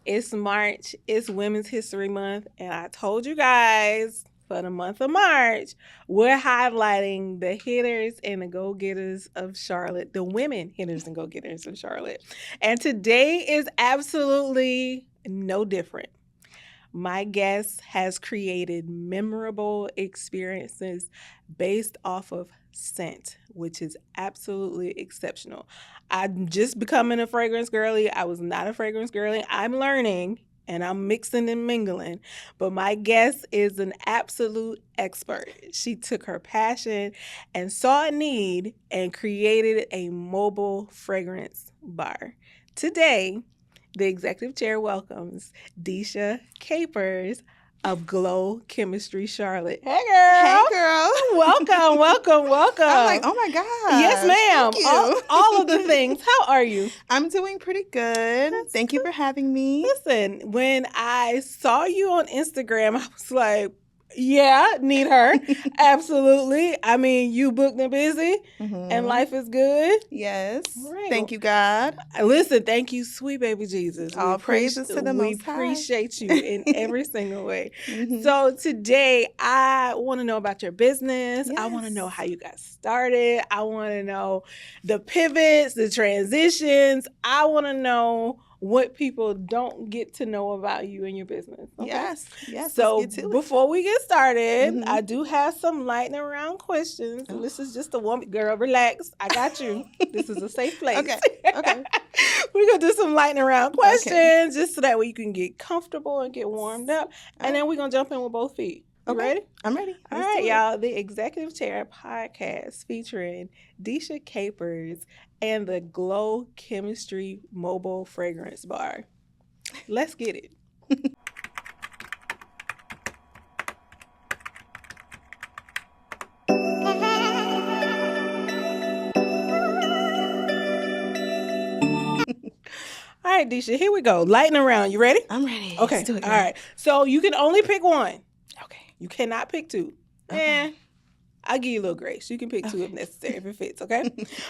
It's March. It's Women's History Month. And I told you guys for the month of March, we're highlighting the hitters and the go-getters of Charlotte, the women hitters and go-getters of Charlotte. And today is absolutely no different. My guest has created memorable experiences based off of scent, which is absolutely exceptional. I'm just becoming a fragrance girly. I was not a fragrance girly. I'm learning and I'm mixing and mingling. But my guest is an absolute expert. She took her passion and saw a need and created a mobile fragrance bar. Today, the executive chair welcomes Deesha Capers of Glow Chemistry Charlotte. Hey, girl. Hey, girl. Welcome, welcome, welcome. I'm like, oh my God. Yes, ma'am. Thank you. All of the things. How are you? I'm doing pretty good. Thank you for having me. Listen, when I saw you on Instagram, I was like, yeah, need her. Absolutely. I mean, you booked and busy and life is good. Yes. Right. Thank you, God. Listen, thank you, sweet baby Jesus. All praises to the Most High. We appreciate you in every single way. So today, I want to know about your business. Yes. I want to know how you got started. I want to know the pivots, the transitions. I want to know what people don't get to know about you and your business. Okay? Yes. So let's get to it. before we get started, I do have some lightning round questions. And this is just a woman. Girl, relax. I got you. This is a safe place. Okay. We're going to do some lightning round questions just so that way you can get comfortable and get warmed up. And then we're going to jump in with both feet. You ready? I'm ready. All right, y'all. The Executive Chair podcast featuring Deesha Capers and the Glow Chemistry Mobile Fragrance Bar. Let's get it. All right, Deesha, here we go. Lightning round. You ready? I'm ready. Okay. Let's do it, All girl. right. So you can only pick one. Okay. You cannot pick two. Okay. I'll give you a little grace. You can pick two if necessary, if it fits, okay?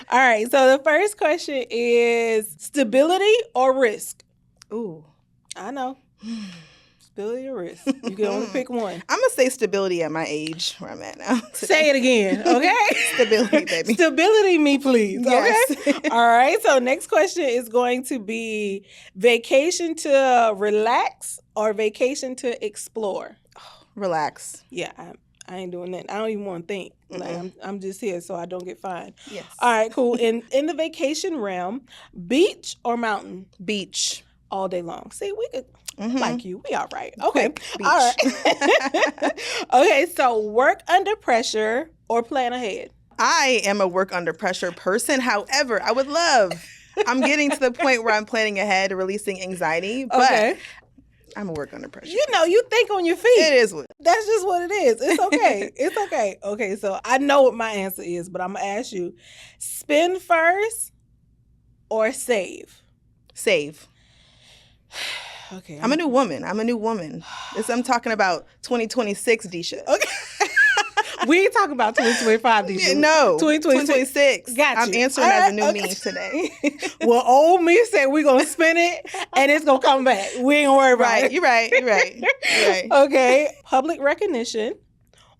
All right. So the first question is stability or risk? Ooh. I know. Stability or risk? You can only pick one. I'm going to say stability at my age where I'm at now. Say it again, okay? Stability, baby. Stability, me please, Yes. okay? All right. So next question is going to be vacation to relax or vacation to explore? Relax. Yeah, I ain't doing that. I don't even want to think. Like I'm just here so I don't get fined. Yes. All right, cool. In the vacation realm, beach or mountain? Beach. All day long. See, we could like you. We all right. Okay. Beach. All right. Okay, so work under pressure or plan ahead? I am a work under pressure person. However, I'm getting to the point where I'm planning ahead, releasing anxiety, but I'm a work under pressure. You know, you think on your feet. It is what. That's just what it is. It's okay. It's okay. Okay, so I know what my answer is, but I'm going to ask you, spend first or save? Save. Okay. I'm a new woman. I'm talking about 2026, Deesha. Okay. We ain't talking about 2025, Deesha. Yeah, no. 2026. Got you. I'm answering as a new me today. Well, old me said we're going to spend it and it's going to come back. We ain't worried about it. You're right. Okay. Public recognition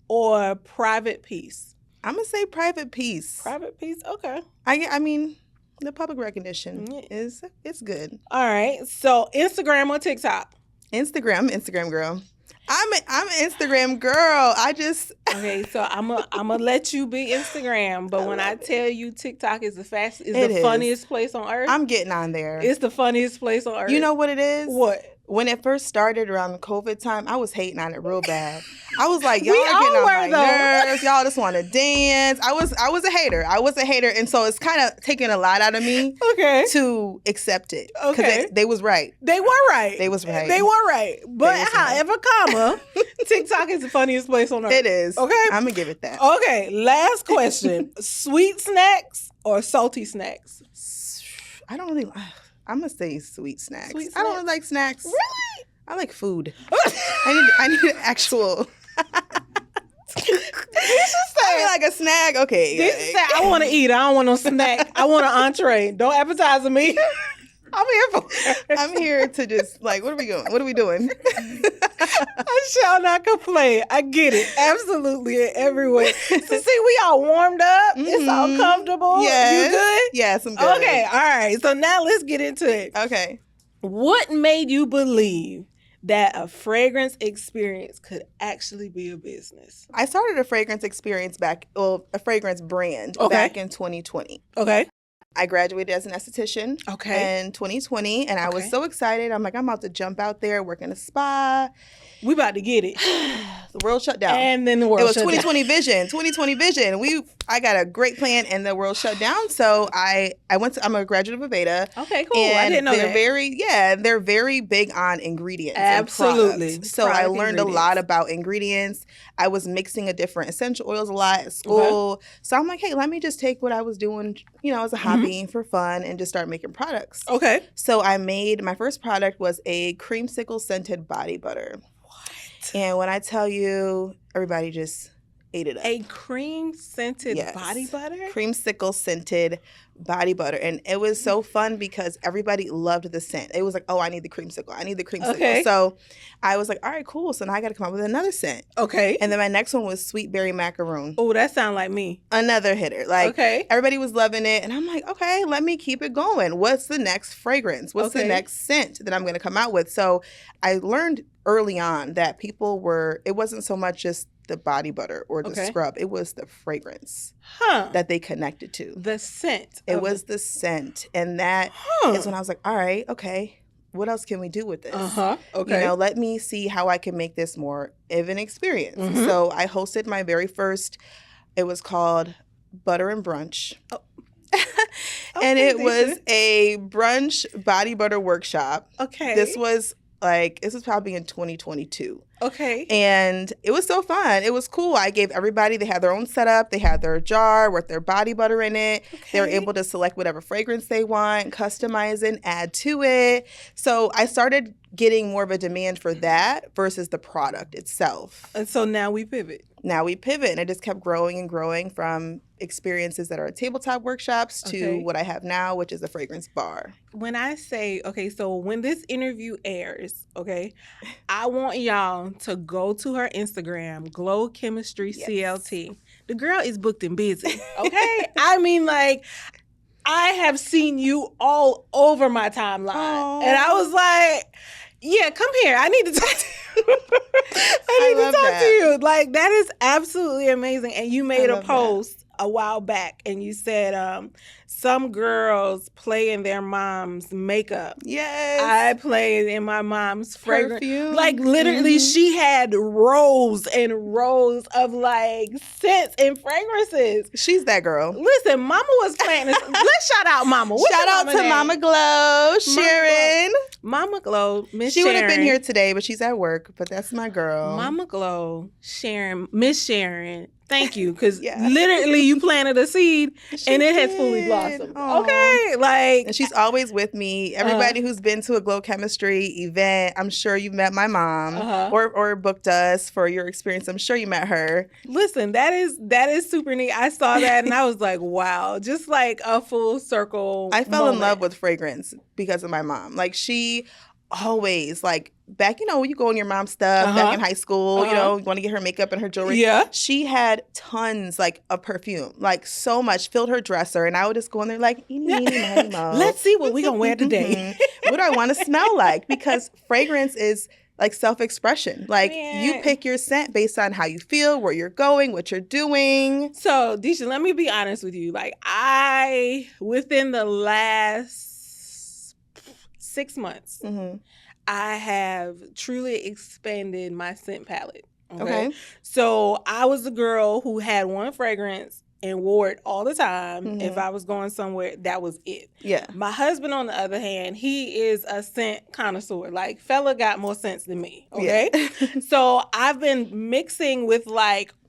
or private peace? I'm going to say private peace. Private peace? Okay. I mean, the public recognition it's good. All right. So Instagram or TikTok? Instagram girl. I'm an Instagram girl. Okay, so I'm gonna let you be Instagram, but when I tell you TikTok is the funniest place on earth. I'm getting on there. It's the funniest place on earth. You know what it is? What? When it first started around the COVID time, I was hating on it real bad. I was like, y'all We are getting all on my were, nerves. Y'all just want to dance. I was a hater. And so it's kind of taking a lot out of me to accept it. Okay. They was right. They were right. But however, TikTok is the funniest place on earth. It is. Okay. I'm going to give it that. Okay. Last question. Sweet snacks or salty snacks? I don't really... I'm going to say sweet snacks. Sweet snacks? I don't really like snacks. Really? I like food. I need an actual... I mean, like a snack. Okay. This is I want to eat. I don't want no snack. I want an entree. Don't appetize me. I'm here for it. I'm here to just like, what are we doing? What are we doing? I shall not complain. I get it. Absolutely in every way. So see, we all warmed up. It's all comfortable. Yes. You good? Yes, I'm good. Okay, all right. So now let's get into it. Okay. What made you believe that a fragrance experience could actually be a business? I started a fragrance experience a fragrance brand back in 2020. Okay. I graduated as an esthetician in 2020, and I was so excited. I'm like, I'm about to jump out there, work in a spa. We about to get it. The world shut down. And then the world shut down. It was 2020 vision. I got a great plan, and the world shut down. So I'm a graduate of Aveda. Okay, cool. I didn't know that. They're very big on ingredients. Absolutely. And so I learned a lot about ingredients. I was mixing different essential oils a lot at school. Okay. So I'm like, hey, let me just take what I was doing, as a hobby for fun and just start making products. Okay. So my first product was a creamsicle scented body butter. And when I tell you, everybody just ate it up. A cream scented body butter? Creamsicle scented body butter. And it was so fun because everybody loved the scent. It was like, oh, I need the creamsicle. Okay. So I was like, all right, cool. So now I got to come up with another scent. Okay. And then my next one was sweet berry macaroon. Oh, that sounds like me. Another hitter. Everybody was loving it. And I'm like, okay, let me keep it going. What's the next fragrance? What's the next scent that I'm going to come out with? So I learned early on that it wasn't so much just the body butter or the scrub. It was the fragrance that they connected to. The scent. It was the scent. And that is when I was like, all right, okay, what else can we do with this? Okay. Let me see how I can make this more of an experience. So I hosted my very first, it was called Butter and Brunch. And it was a brunch body butter workshop. Okay. This was probably in 2022. Okay. And it was so fun. It was cool. I gave everybody, they had their own setup. They had their jar with their body butter in it. Okay. They were able to select whatever fragrance they want, customize it, add to it. So I started getting more of a demand for that versus the product itself. And so now we pivot. And it just kept growing and growing from experiences that are tabletop workshops to what I have now, which is a fragrance bar. When I say, so when this interview airs, I want y'all to go to her Instagram, Glow Chemistry CLT. The girl is booked and busy, okay? I mean, I have seen you all over my timeline. Aww. And I was like, yeah, come here. I need to talk to you. I need to talk to you. That is absolutely amazing. And you made a post a while back and you said some girls play in their mom's makeup. Yes. I played in my mom's fragrance. Perfume. Literally she had rows and rows of scents and fragrances. She's that girl. Listen, Mama was playing this. Let's shout out Mama. What's shout out to name? Mama Glow, Sharon. Mama Glow, Miss Sharon. She would have been here today, but she's at work. But that's my girl. Mama Glow, Sharon, Miss Sharon. Thank you, because literally you planted a seed and it has fully blossomed. Aww. Okay, and she's always with me. Everybody who's been to a Glow Chemistry event, I'm sure you've met my mom or booked us for your experience. I'm sure you met her. Listen, that is super neat. I saw that and I was like, wow, just a full circle. I fell in love with fragrance because of my mom. She always back, when you go on your mom's stuff back in high school, you want to get her makeup and her jewelry. Yeah. She had tons of perfume, so much, filled her dresser. And I would just go in there let's see what we're going to wear today. What do I want to smell like? Because fragrance is self-expression. You pick your scent based on how you feel, where you're going, what you're doing. So, Deesha, let me be honest with you. Within the last 6 months, I have truly expanded my scent palette. Okay. So I was the girl who had one fragrance and wore it all the time. If I was going somewhere, that was it. Yeah. My husband, on the other hand, he is a scent connoisseur. Fella got more scents than me. Okay. Yeah. So I've been mixing with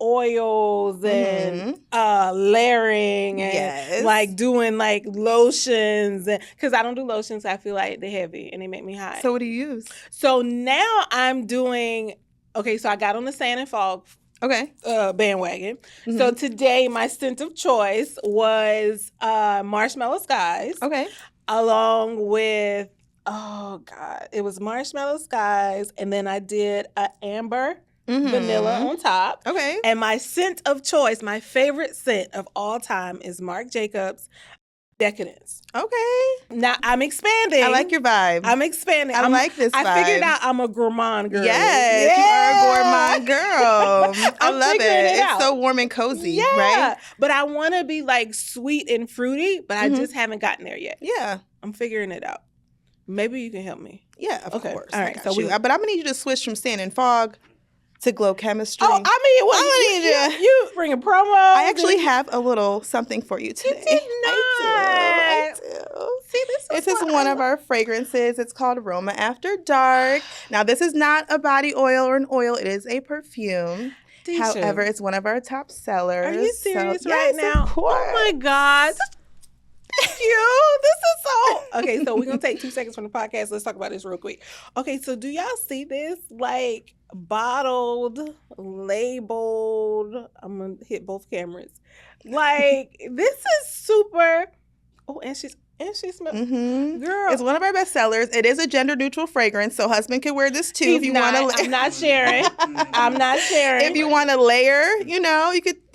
oils and layering and doing lotions, and because I don't do lotions, I feel like they're heavy and they make me hot. So what do you use? So now I'm doing so I got on the sand and fog bandwagon. So today my scent of choice was Marshmallow Skies. Okay. along with, oh God, it was Marshmallow Skies. And then I did a amber vanilla on top. Okay. And my scent of choice, my favorite scent of all time is Marc Jacobs Decadence. Okay. Now I'm expanding. I like your vibe. I'm expanding. I like this vibe. I figured out I'm a gourmand girl. Yes, you are a gourmand girl. I love it. It's so warm and cozy, right? But I want to be like sweet and fruity, but I just haven't gotten there yet. Yeah. I'm figuring it out. Maybe you can help me. Yeah, of course. All right. But I'm going to need you to switch from Sand and Fog to Glow Chemistry. Oh, I mean, you bring a promo. I actually have a little something for you today. You did not. I do. See, this is one of our fragrances. It's called Aroma After Dark. Now, this is not a body oil or an oil. It is a perfume. Deesha. However, it's one of our top sellers. Are you serious right now? Of course. Oh my God. Thank you. This is so okay. So we're gonna take 2 seconds from the podcast. Let's talk about this real quick. Okay, so do y'all see this? Like bottled, labeled. I'm gonna hit both cameras. Like this is super. Oh, and she smells. Girl, it's one of our best sellers. It is a gender neutral fragrance, so husband can wear this too if you want to. I'm not sharing. I'm not sharing. If you want to layer, you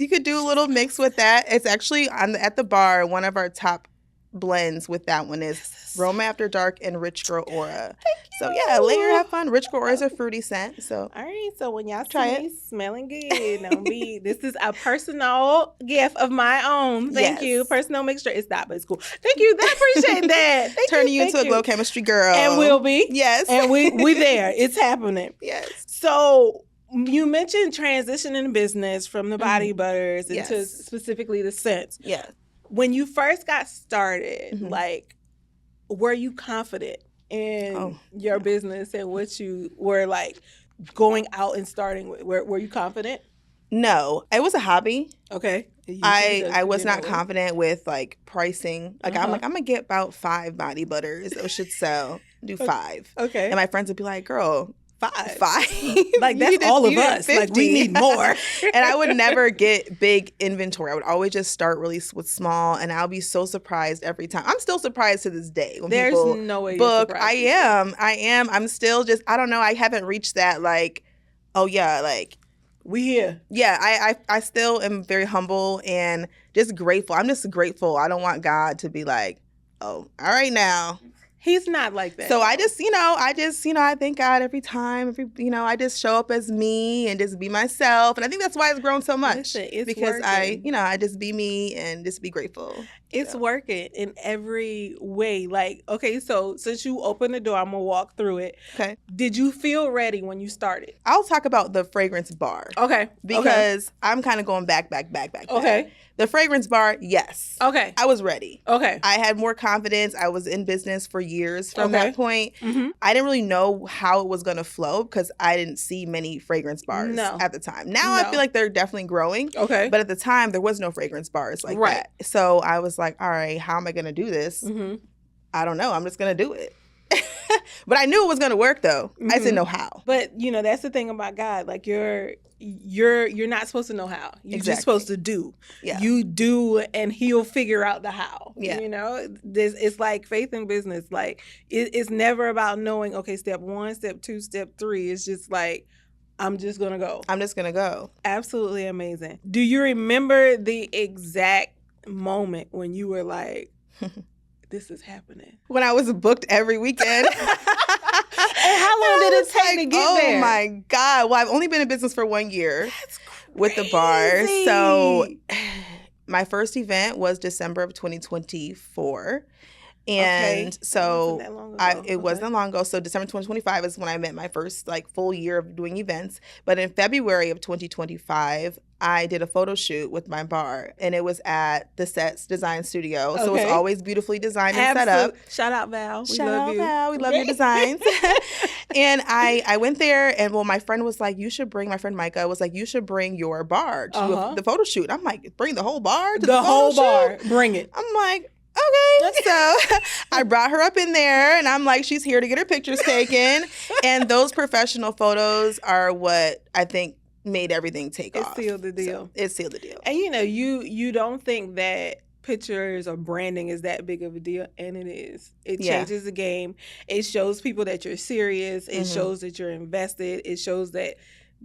could do a little mix with that. It's actually at the bar. One of our top blends with that one is Aroma After Dark and Rich Girl Aura. So yeah, layer, have fun. Rich Girl Aura is a fruity scent. So all right, so when y'all try see me smelling good, this is a personal gift of my own. Thank you, personal mixture. It's not, but it's cool. Thank you. I appreciate that. Turning you into a Glow Chemistry girl, and we'll be and we there. It's happening. Yes. So you mentioned transitioning business from the body butters into specifically the scents. Yeah. When you first got started, like, were you confident in your business and what you were like going out and starting with? Were you confident? No, it was a hobby. Okay. I was not confident with like pricing. Like I'm gonna get about 5 body butters. It should sell. Do 5. Okay. And my friends would be like, "Girl, 5. Like that's all of us. 50. Like we need more." And I would never get big inventory. I would always just start really with small, and I'll be so surprised every time. I'm still surprised to this day when There's people no way book. You're surprised. I am. I'm still just. I don't know. I haven't reached that like, oh yeah, like we here. Yeah, I still am very humble and just grateful. I'm just grateful. I don't want God to be like, oh, all right now. He's not like that. So I thank God every time. I just show up as me and just be myself. And I think that's why it's grown so much. Listen, it's because working. I just be me and just be grateful. It's working in every way. Like, okay, so since you opened the door, I'm going to walk through it. Okay. Did you feel ready when you started? I'll talk about the fragrance bar. Okay. Because I'm kind of going back. Okay. The fragrance bar, yes. Okay. I was ready. Okay. I had more confidence. I was in business for years from that point. Mm-hmm. I didn't really know how it was going to flow because I didn't see many fragrance bars at the time. Now I feel like they're definitely growing. Okay. But at the time, there was no fragrance bars like that. So I was like, all right, how am I going to do this? Mm-hmm. I don't know. I'm just going to do it. But I knew it was going to work, though. I just didn't know how. But, that's the thing about God. Like, you're not supposed to know how. You're just supposed to do. Yeah. You do, and he'll figure out the how. Yeah. It's like faith in business. Like, it's never about knowing, okay, step 1, step 2, step 3. It's just like, I'm just going to go. Absolutely amazing. Do you remember the exact moment when you were like, this is happening? When I was booked every weekend. And how long did it take to get there? Oh my God. Well, I've only been in business for 1 year. That's crazy. With the bar. So my first event was December of 2024. And so it wasn't long ago. So December 2025 is when I met my first full year of doing events. But in February of 2025, I did a photo shoot with my bar, and it was at the Sets Design Studio. So it's always beautifully designed and set up. Shout out, Val. We love you. Val. We love your designs. And I went there, and my friend was like, my friend Micah was like, you should bring your bar to the photo shoot. I'm like, bring the whole bar to the whole photo shoot? Bring it. I'm like, okay. So I brought her up in there, and I'm like, she's here to get her pictures taken. And those professional photos are what I think made everything take off. It sealed the deal. So it sealed the deal. And you don't think that pictures or branding is that big of a deal, and it is. It changes the game. It shows people that you're serious. It shows that you're invested. It shows that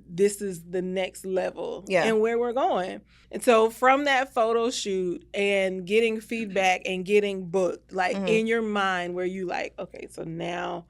this is the next level and where we're going. And so from that photo shoot and getting feedback and getting booked, like in your mind, where you like, okay, so now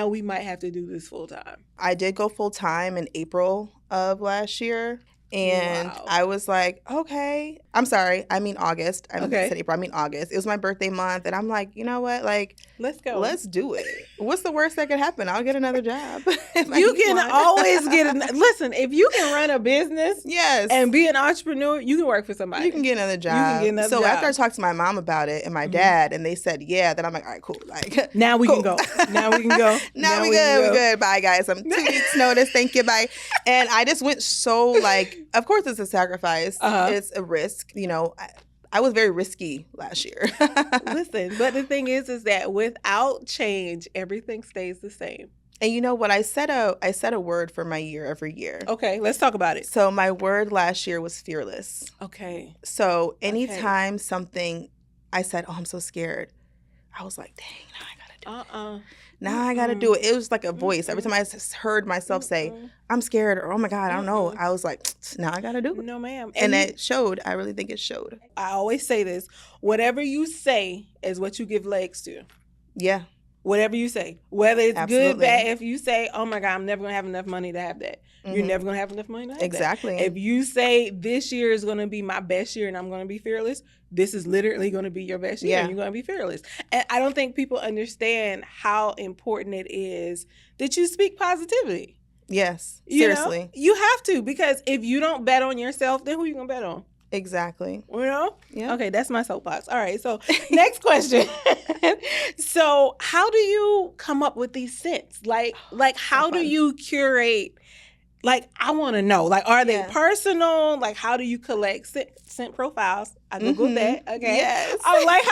we might have to do this full time. I did go full time in April of last year. And I was like, okay. I'm sorry. I mean August. I said April. I mean August. It was my birthday month. And I'm like, you know what? Like, let's go. Let's do it. What's the worst that could happen? I'll get another job. You can always get listen, if you can run a business and be an entrepreneur, you can work for somebody. You can get another job. So after I talked to my mom about it and my dad, and they said, yeah, then I'm like, all right, cool. Like, now we can go. Now we can go. Now we good. We good. Bye, guys. I'm 2 weeks notice. Thank you. Bye. And I just went so like, of course it's a sacrifice. It's a risk. You know, I was very risky last year. Listen, but the thing is that without change, everything stays the same. And you know what? I set a word for my year every year. Okay, let's talk about it. So my word last year was fearless. Okay. So anytime something, I said, oh, I'm so scared. I was like, dang, now I gotta do it. Now I gotta do it. It was like a voice. Every time I heard myself say, I'm scared, or oh my God, I don't know. I was like, now I gotta do it. No, ma'am. And it showed. I really think it showed. I always say this. Whatever you say is what you give legs to. Yeah. Whatever you say. Whether it's good, bad. If you say, oh my God, I'm never gonna have enough money to have that. You're never gonna have enough money to have that. Exactly. If you say this year is gonna be my best year and I'm gonna be fearless, this is literally gonna be your best year and you're gonna be fearless. And I don't think people understand how important it is that you speak positivity. Yes. Seriously. You know? You have to, because if you don't bet on yourself, then who are you gonna bet on? Exactly. You know? Yeah. Okay, that's my soapbox. All right, so next question. So how do you come up with these scents? Like how do you curate? Like, I want to know. Like, are they personal? Like, how do you collect scent profiles? I Googled that. Okay. Yes. I'm like,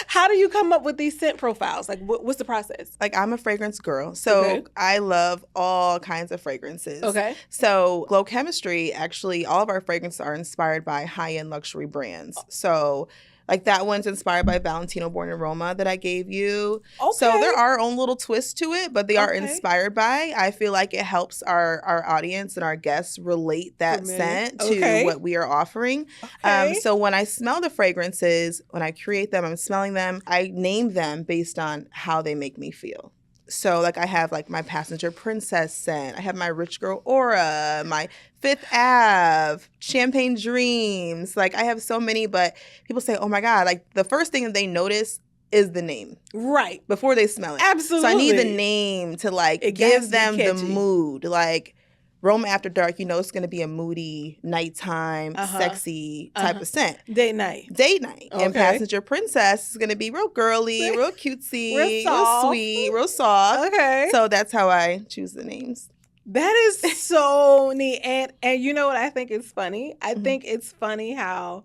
how do you come up with these scent profiles? Like, what's the process? Like, I'm a fragrance girl. So I love all kinds of fragrances. Okay. So Glow Chemistry, actually, all of our fragrances are inspired by high-end luxury brands. So like that one's inspired by Valentino Born Aroma that I gave you. Okay. So there are our own little twists to it, but they are inspired by. I feel like it helps our audience and our guests relate that scent to what we are offering. Okay. So when I smell the fragrances, when I create them, I'm smelling them, I name them based on how they make me feel. So like I have like my Passenger Princess scent. I have my Rich Girl Aura, my Fifth Ave, Champagne Dreams. Like I have so many, but people say, oh my God, like the first thing that they notice is the name. Right. Before they smell it. Absolutely. So I need the name to like give them the mood. Like Roma After Dark, you know it's going to be a moody, nighttime, sexy type of scent. Date night. Date night. Okay. And Passenger Princess is going to be real girly, real cutesy, real sweet, real soft. Okay. So that's how I choose the names. That is so neat. And you know what I think is funny? I think it's funny how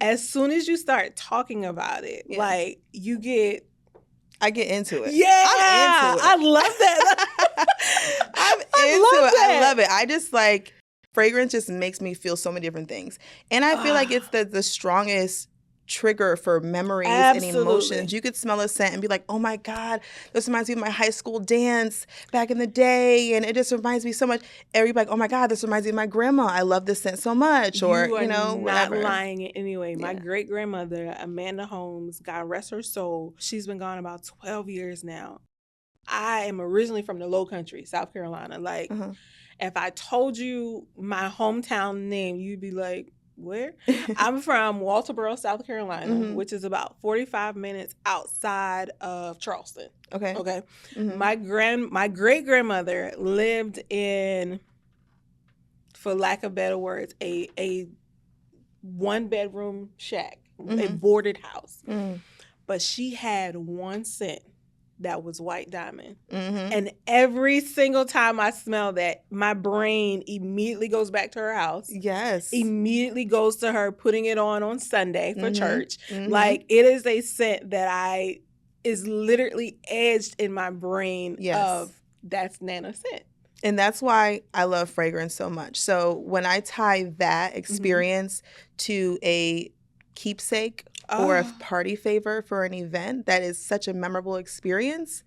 as soon as you start talking about it, like you get... I get into it. Yeah. I'm into it. I love that. I'm into it. I love it. I just like, fragrance just makes me feel so many different things. And I feel like it's the strongest trigger for memories and emotions. You could smell a scent and be like, oh my God, this reminds me of my high school dance back in the day. And it just reminds me so much. Everybody like, oh my God, this reminds me of my grandma. I love this scent so much. Or, you know, whatever. Not lying anyway. My great grandmother, Amanda Holmes, God rest her soul, she's been gone about 12 years now. I am originally from the Low Country, South Carolina. Like, if I told you my hometown name, you'd be like, where? I'm from Walterboro, South Carolina, which is about 45 minutes outside of Charleston. Okay. Okay. My great grandmother lived in, for lack of better words, a 1-bedroom shack, a boarded house. But she had one scent that was White Diamond. And every single time I smell that, my brain immediately goes back to her house. Yes. Immediately goes to her putting it on Sunday for church. Like, it is a scent that is literally edged in my brain of that's Nana scent. And that's why I love fragrance so much. So when I tie that experience to a keepsake or a party favor for an event that is such a memorable experience,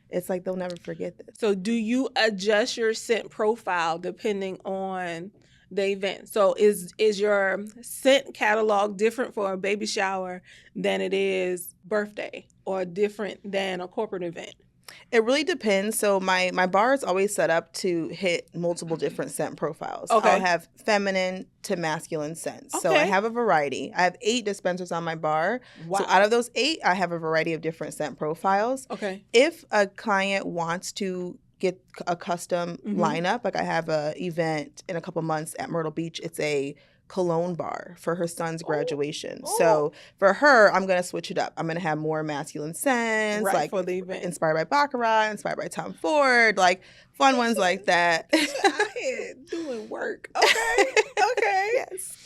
it's like they'll never forget this. So do you adjust your scent profile depending on the event? So is your scent catalog different for a baby shower than it is birthday, or different than a corporate event? It really depends. So my bar is always set up to hit multiple different scent profiles. Okay. I'll have feminine to masculine scents. Okay. So I have a variety. I have 8 dispensers on my bar. Wow. So out of those 8, I have a variety of different scent profiles. Okay. If a client wants to get a custom lineup, like I have a event in a couple months at Myrtle Beach, it's a cologne bar for her son's graduation. So for her, I'm going to switch it up. I'm going to have more masculine scents, Right, like for the event. inspired by Baccarat, inspired by Tom Ford, like fun ones like that. Out here doing work. Okay. Okay. Yes.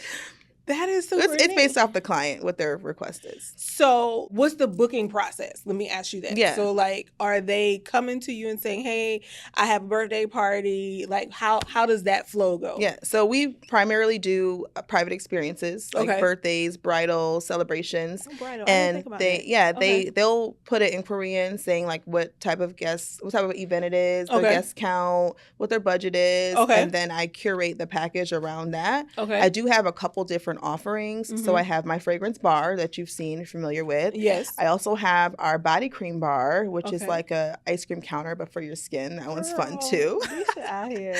That is super It's neat. based off the client, what their request is. So what's the booking process? Let me ask you that. Yeah. So like, are they coming to you and saying, hey, I have a birthday party? Like how does that flow go? Yeah. So we primarily do private experiences, like Okay. birthdays, bridal celebrations. Oh, bridal. I didn't And think about they, that. yeah, Okay. they'll put an inquiry in saying like what type of event it is, their Okay. guest count, what their budget is. Okay. And then I curate the package around that. Okay. I do have a couple different offerings. So I have my fragrance bar that you've seen, familiar with. Yes. I also have our body cream bar, which is Okay. like a ice cream counter, but for your skin. That one's fun Girl, too. Deesha out here.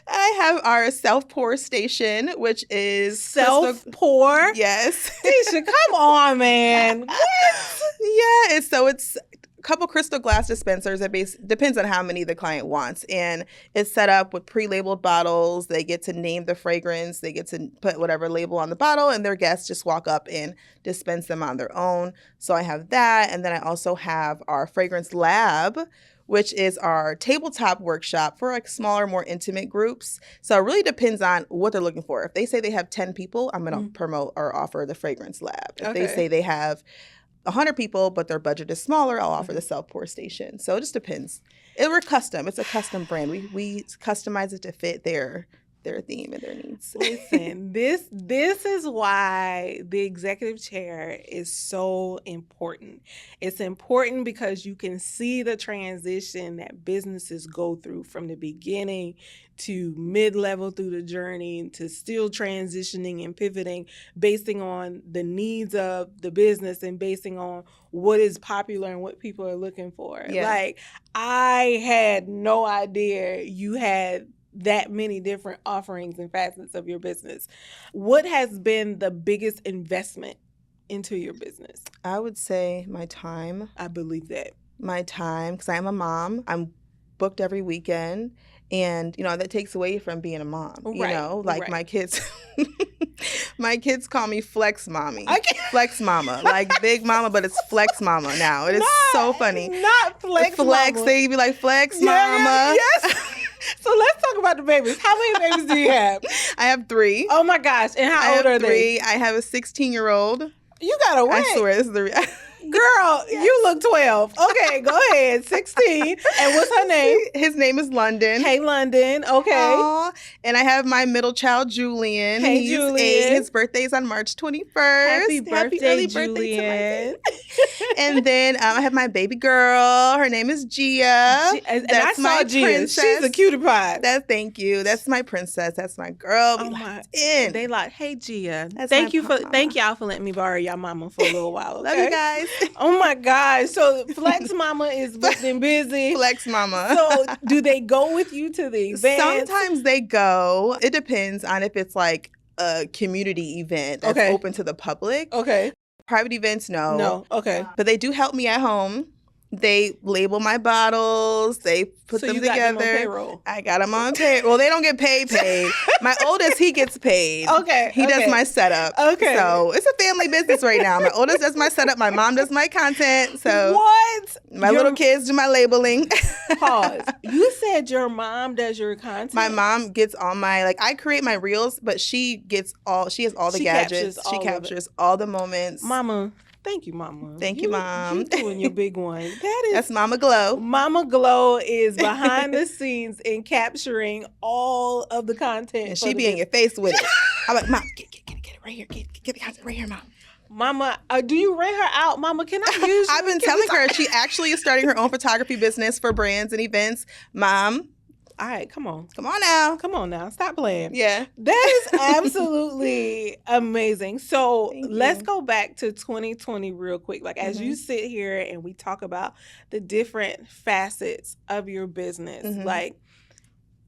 I have our self-pour station, which is Self-pour? Yes. Deesha, come on, man. What? Yeah, it's a couple crystal glass dispensers. It depends on how many the client wants. And it's set up with pre-labeled bottles. They get to name the fragrance. They get to put whatever label on the bottle, and their guests just walk up and dispense them on their own. So I have that. And then I also have our fragrance lab, which is our tabletop workshop for like smaller, more intimate groups. So it really depends on what they're looking for. If they say they have 10 people, I'm going to promote or offer the fragrance lab. If they say they have 100 people, but their budget is smaller, I'll offer the self-pour station. So it just depends. We're custom. It's a custom brand. We customize it to fit their theme and their needs. Listen, this is why the executive chair is so important. It's important because you can see the transition that businesses go through from the beginning to mid-level through the journey to still transitioning and pivoting basing on the needs of the business and basing on what is popular and what people are looking for. Yeah. Like, I had no idea you had that many different offerings and facets of your business. What has been the biggest investment into your business? I would say my time. I believe that. My time, because I am a mom. I'm booked every weekend. And, that takes away from being a mom. Right. My kids, my kids call me Flex Mommy. Flex Mama. Like Big Mama, but it's Flex Mama now. It is so funny. Not Flex Mama. They be like, Flex Mama. Yes. So let's talk about the babies. How many babies do you have? I have 3. Oh my gosh. And how old are they? I have a 16-year-old. You gotta wait. I swear, this is the Girl, you look 12. Okay, go ahead. 16. And what's her name? His name is London. Hey, London. Okay. Aww. And I have my middle child, Julian. Hey, He's Julian. 8. His birthday's on March 21st. Happy birthday, early Julian. birthday to my baby. And then I have my baby girl. Her name is Gia. And I saw Gia. Princess. She's a cutie pie. Thank you. That's my princess. That's my girl. They like, hey, Gia. That's thank my y'all for letting me borrow y'all mama for a little while. Okay? Love you guys. Oh my gosh. So Flex Mama is booked and busy. Flex Mama. So do they go with you to the event? Sometimes they go. It depends on if it's like a community event that's open to the public. Okay. Private events, no. No. Okay. But they do help me at home. They label my bottles. They put them together. Got them on payroll. I got them on payroll. Well, they don't get paid. My oldest, he gets paid. Okay. He does my setup. Okay. So it's a family business right now. My oldest does my setup. My mom does my content. So what? My little kids do my labeling. Pause. You said your mom does your content? My mom gets all my, I create my reels, but she has all the gadgets. She captures all the moments. Mama. Thank you, Mama. Thank you, Mom. You're doing your big one. That's Mama Glow. Mama Glow is behind the scenes in capturing all of the content. And she be in your face with it. I'm like, Mom, get it right here. Get the content right here, Mom. Mama, do you rent her out? Mama, can I use you? I've been telling her she actually is starting her own photography business for brands and events. Mom. All right, come on. Come on now. Come on now. Stop playing. Yeah. That is absolutely amazing. So let's go back to 2020 real quick. Like, as you sit here and we talk about the different facets of your business, like,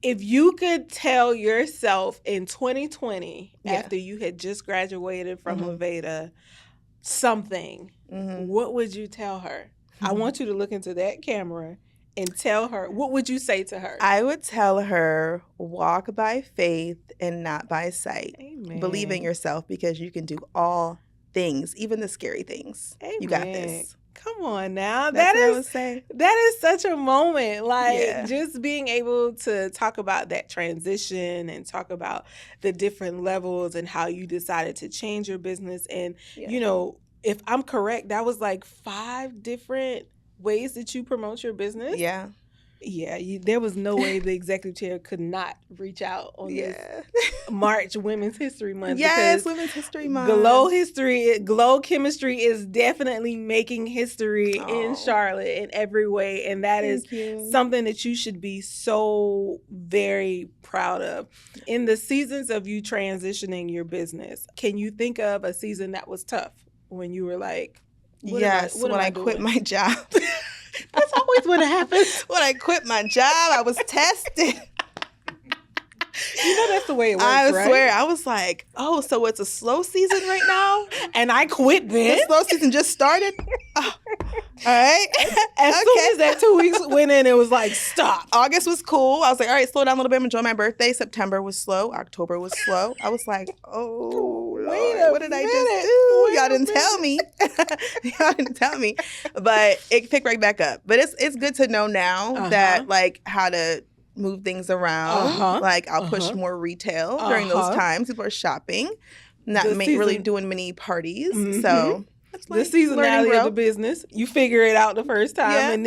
if you could tell yourself in 2020, after you had just graduated from Aveda, something, what would you tell her? I want you to look into that camera and tell her, what would you say to her? I would tell her, walk by faith and not by sight. Amen. Believe in yourself because you can do all things, even the scary things. Amen. You got this. Come on now. That's what I would say. That is such a moment. Like, just being able to talk about that transition and talk about the different levels and how you decided to change your business. And, you know, if I'm correct, that was like 5 different ways that you promote your business. Yeah. Yeah, there was no way the executive chair could not reach out on this March Women's History Month. Yes, Women's History Month. Glow Chemistry is definitely making history in Charlotte in every way. And that is something that you should be so very proud of. In the seasons of you transitioning your business, can you think of a season that was tough when you were like, when I quit my job. That's always what happens. When I quit my job, I was tested. You know that's the way it works, I right? swear. I was like, oh, so it's a slow season right now? And I quit then? The slow season just started? Oh, all right. As soon as that 2 weeks went in, it was like, stop. August was cool. I was like, all right, slow down a little bit. Enjoy my birthday. September was slow. October was slow. I was like, oh, Lord, what did I just do? Y'all didn't tell me. Y'all didn't tell me. But it picked right back up. But it's good to know now that, like, how to move things around. Like, I'll push more retail during those times. People are shopping, not really doing many parties. So that's the seasonality of the business. You figure it out the first time, and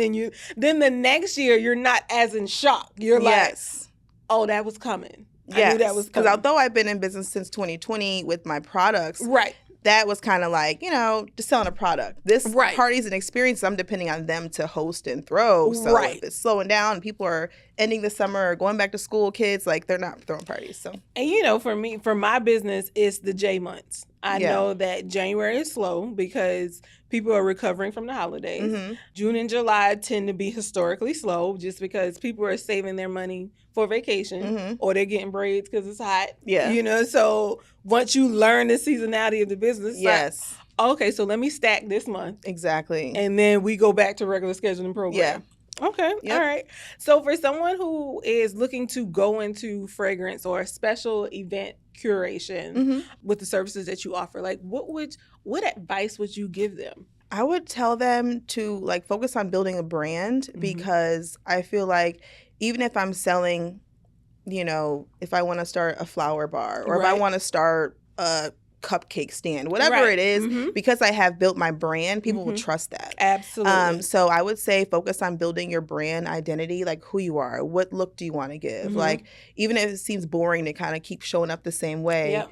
then the next year you're not as in shock. You're like, oh, that was coming. I knew that was coming. Because although I've been in business since 2020 with my products, that was kind of like, just selling a product. This parties and experiences, I'm depending on them to host and throw. So if it's slowing down, people are ending the summer or going back to school, kids, like, they're not throwing parties. So, and for my business, it's the J months. I know that January is slow because people are recovering from the holidays. June and July tend to be historically slow just because people are saving their money for vacation or they're getting braids because it's hot. So once you learn the seasonality of the business, okay, so let me stack this month. Exactly. And then we go back to regular scheduling program. Okay. All right. So for someone who is looking to go into fragrance or special event curation with the services that you offer, like what advice would you give them? I would tell them to, like, focus on building a brand because I feel like even if I'm selling, if I want to start a flower bar or if I want to start a cupcake stand, whatever it is, because I have built my brand, people will trust that. Absolutely. So I would say focus on building your brand identity, like who you are, what look do you want to give? Like, even if it seems boring to kind of keep showing up the same way,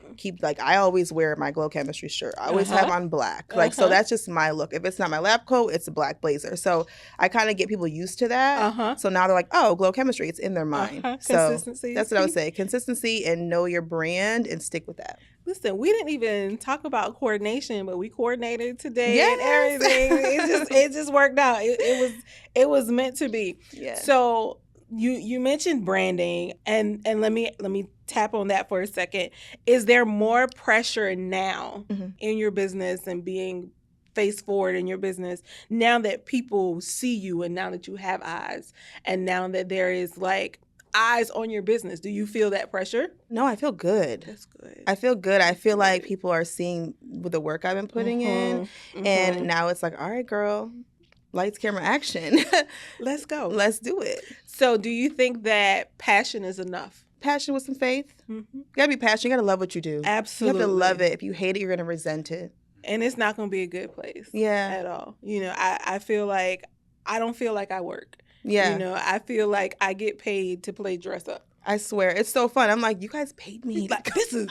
I always wear my Glow Chemistry shirt. I always have on black. Like, so that's just my look. If it's not my lab coat, it's a black blazer. So I kind of get people used to that. So now they're like, oh, Glow Chemistry, it's in their mind. So consistency. That's what I would say. Consistency and know your brand and stick with that. Listen, we didn't even talk about coordination, but we coordinated today and everything. It just worked out. It was meant to be. Yeah. So you mentioned branding, and let me tap on that for a second. Is there more pressure now in your business and being face forward in your business now that people see you and now that you have eyes and now that there is like eyes on your business? Do you feel that pressure? No, I feel good. That's good. I feel good. I feel like people are seeing the work I've been putting in. And now it's like, all right, girl, lights, camera, action. Let's go. Let's do it. So do you think that passion is enough? Passion with some faith. You got to be passionate. You got to love what you do. Absolutely. You have to love it. If you hate it, you're going to resent it. And it's not going to be a good place. At all. I feel like I don't feel like I work. I feel like I get paid to play dress up. I swear, it's so fun. I'm like, you guys paid me like this is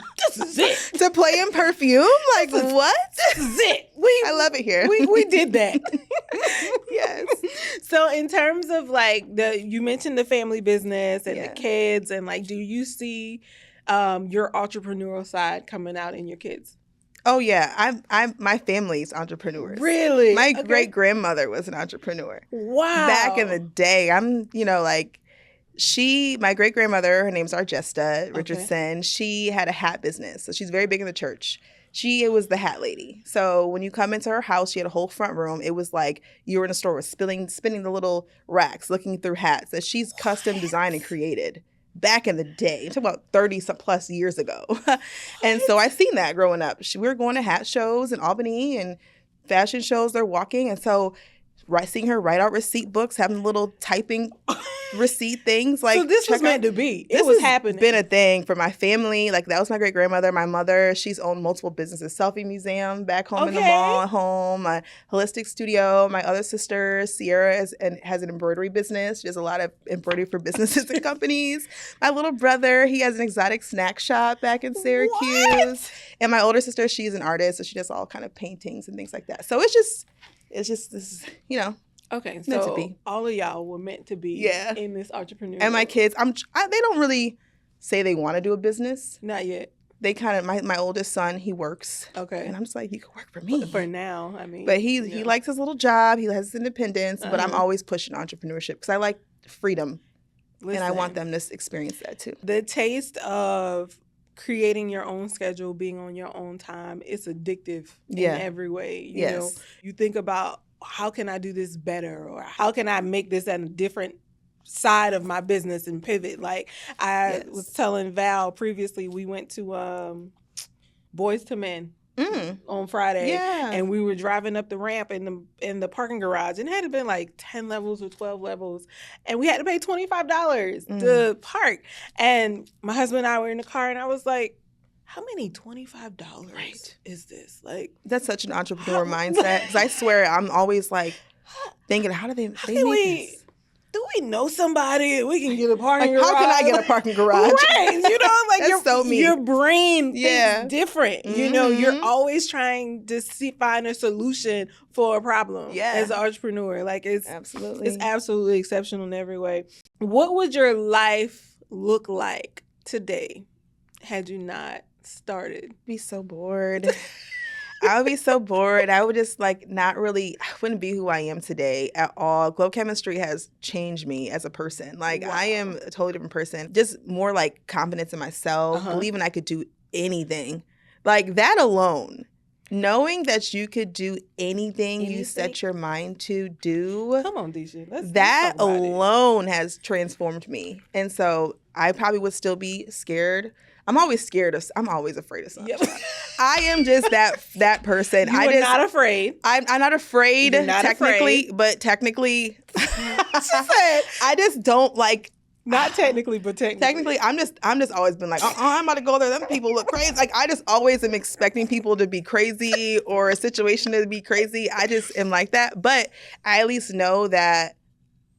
it to play in perfume. Like what? This is it. I love it here. We did that. Yes. So in terms of like you mentioned the family business and the kids, and like, do you see your entrepreneurial side coming out in your kids? Oh yeah, my family's entrepreneurs. Really? My great grandmother was an entrepreneur. Wow. Back in the day, my great grandmother, her name's Argesta Richardson. She had a hat business, so she's very big in the church. She was the hat lady. So when you come into her house, she had a whole front room. It was like you were in a store spinning the little racks, looking through hats that she's custom designed and created. Back in the day, I'm talking about 30 plus years ago. And so I've seen that growing up. We were going to hat shows in Albany and fashion shows. They're walking. And so seeing her write out receipt books, having little typing receipt things. Like, so this was meant to be. It was happening. Been a thing for my family. Like, that was my great grandmother. My mother, she's owned multiple businesses. Selfie museum back home in the mall at home. A holistic studio. My other sister, Sierra, has an embroidery business. She does a lot of embroidery for businesses and companies. My little brother, he has an exotic snack shop back in Syracuse. What? And my older sister, she's an artist, so she does all kind of paintings and things like that. So it's just this, Okay, so to be. All of y'all were meant to be in this entrepreneurial. And my kids, they don't really say they want to do a business. Not yet. They kind of, my oldest son, he works. Okay. And I'm just like, you can work for me. For now, I mean. But he likes his little job. He has his independence. But I'm always pushing entrepreneurship because I like freedom. Listen, and I want them to experience that too. The taste of creating your own schedule, being on your own time, it's addictive in every way. You know, you think about, how can I do this better? Or how can I make this at a different side of my business and pivot? Like I was telling Val previously, we went to Boys to Men on Friday, and we were driving up the ramp in the parking garage, and it had been like 10 levels or 12 levels, and we had to pay $25 to park. And my husband and I were in the car, and I was like, how many $25 is this? Like, that's such an entrepreneur mindset. Because I swear, I'm always like thinking, how do they make this? Do we know somebody we can get a parking garage? How can I get a parking garage? Right. You know, like your brain thinks different. Mm-hmm. You know, you're always trying to find a solution for a problem as an entrepreneur. Like it's absolutely exceptional in every way. What would your life look like today had you not started? I'd be so bored. I would be so bored. I would just I wouldn't be who I am today at all. Glow Chemistry has changed me as a person. Like I am a totally different person. Just more like confidence in myself, believing I could do anything. Like that alone, knowing that you could do anything you set your mind to do. Come on, Deesha. That alone has transformed me. And so I probably would still be scared. I'm always afraid of something. Yep. I am just that person. You're not afraid. I'm not afraid technically, but technically, I just don't like. Not technically, but technically. I'm just always been like, I'm about to go there. Them people look crazy. Like I just always am expecting people to be crazy or a situation to be crazy. I just am like that. But I at least know that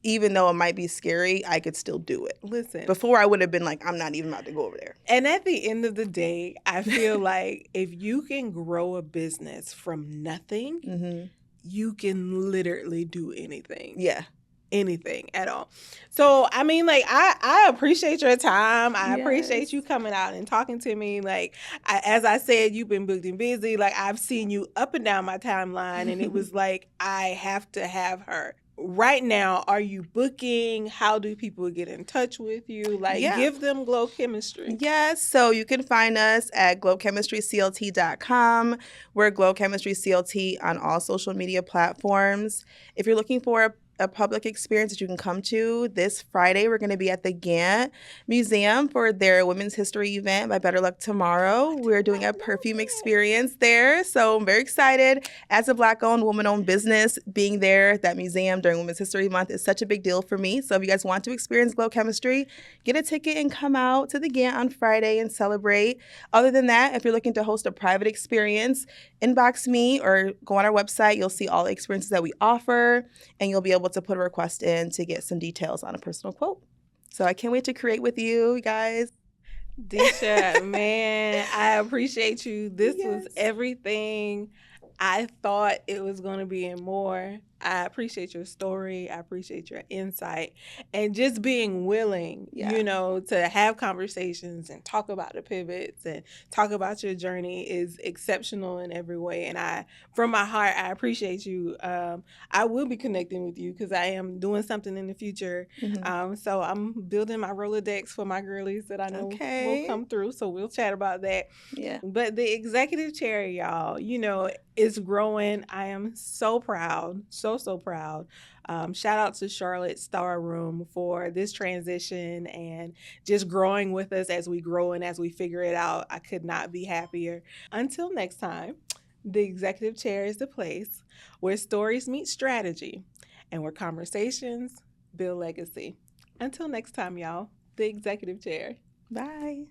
even though it might be scary, I could still do it. Listen. Before I would have been like, I'm not even about to go over there. And at the end of the day, I feel like if you can grow a business from nothing, you can literally do anything. Yeah. Anything at all. So, I mean, like, I appreciate your time. I appreciate you coming out and talking to me. Like, as I said, you've been booked and busy. Like, I've seen you up and down my timeline, and it was like, I have to have her. Right now, are you booking? How do people get in touch with you? Like, give them Glow Chemistry. Yes. So you can find us at glowchemistryclt.com. We're Glow Chemistry CLT on all social media platforms. If you're looking for a public experience that you can come to, this Friday we're going to be at the Gantt Museum for their Women's History event by Better Luck Tomorrow. We're doing a perfume experience there, so I'm very excited. As a Black-owned, woman-owned business, being there at that museum during Women's History Month is such a big deal for me. So if you guys want to experience Glow Chemistry, get a ticket and come out to the Gantt on Friday and celebrate. Other than that, if you're looking to host a private experience, inbox me or go on our website. You'll see all the experiences that we offer, and you'll be able to put a request in to get some details on a personal quote. So I can't wait to create with you guys. Deesha, man, I appreciate you. This was everything I thought it was going to be and more. I appreciate your story. I appreciate your insight and just being willing, to have conversations and talk about the pivots and talk about your journey is exceptional in every way. And from my heart, I appreciate you. I will be connecting with you because I am doing something in the future. So I'm building my Rolodex for my girlies that I know will come through. So we'll chat about that. Yeah. But the executive chair, y'all, is growing. I am so proud, so proud. Shout out to Charlotte Star Room for this transition and just growing with us as we grow and as we figure it out. I could not be happier. Until next time, the executive chair is the place where stories meet strategy and where conversations build legacy. Until next time, y'all, the executive chair. Bye.